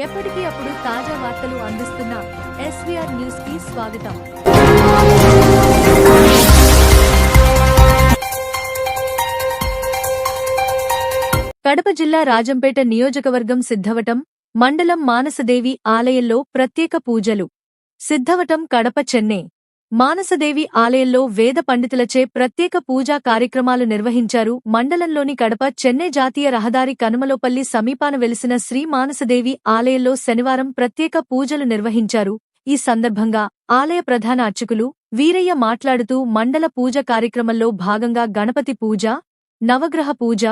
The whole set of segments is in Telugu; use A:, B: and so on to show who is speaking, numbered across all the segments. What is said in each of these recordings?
A: ఎప్పటికీ అప్పుడు తాజా వార్తలు అందిస్తున్న ఎస్వీఆర్ న్యూస్ కి స్వాగతం. కడప జిల్లా రాజంపేట నియోజకవర్గం సిద్ధవటం మండలం మానసదేవి ఆలయంలో ప్రత్యేక పూజలు. సిద్ధవటం కడప చెన్నై మానసదేవి ఆలయంలో వేద పండితులచే ప్రత్యేక పూజా కార్యక్రమాలు నిర్వహించారు. మండలంలోని కడప చెన్నై జాతీయ రహదారి కనుమలోపల్లి సమీపాన వెలిసిన శ్రీ మానసదేవి ఆలయంలో శనివారం ప్రత్యేక పూజలు నిర్వహించారు. ఈ సందర్భంగా ఆలయ ప్రధాన అర్చకులు వీరయ్య మాట్లాడుతూ మండల పూజ కార్యక్రమంలో భాగంగా గణపతి పూజ, నవగ్రహ పూజ,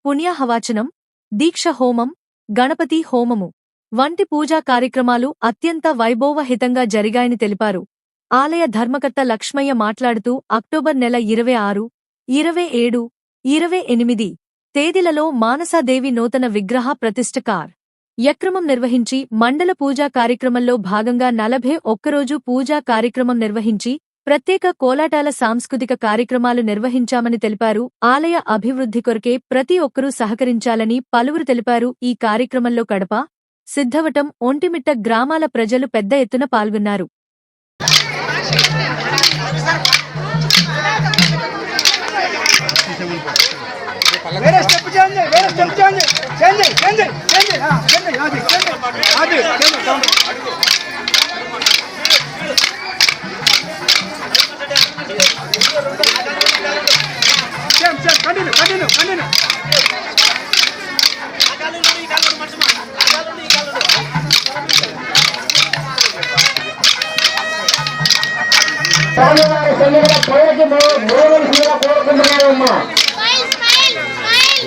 A: పుణ్యాహవాచనం, దీక్ష హోమం, గణపతి హోమము వంటి పూజా కార్యక్రమాలు అత్యంత వైభవహితంగా జరిగాయని తెలిపారు. ఆలయ ధర్మకర్త లక్ష్మయ్య మాట్లాడుతూ అక్టోబర్ నెల 26, 27, 28 తేదీలలో మానసాదేవి నూతన విగ్రహ ప్రతిష్ఠ కార్యక్రమం నిర్వహించి మండల పూజా కార్యక్రమంలో భాగంగా 41 రోజు పూజా కార్యక్రమం నిర్వహించి ప్రత్యేక కోలాటాల సాంస్కృతిక కార్యక్రమాలు నిర్వహించామని తెలిపారు. ఆలయ అభివృద్ధి కొరకే ప్రతి ఒక్కరూ సహకరించాలని పలువురు తెలిపారు. ఈ కార్యక్రమంలో కడప, సిద్ధవటం, ఒంటిమిట్ట గ్రామాల ప్రజలు పెద్ద ఎత్తున పాల్గొన్నారు.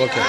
B: ఓకే.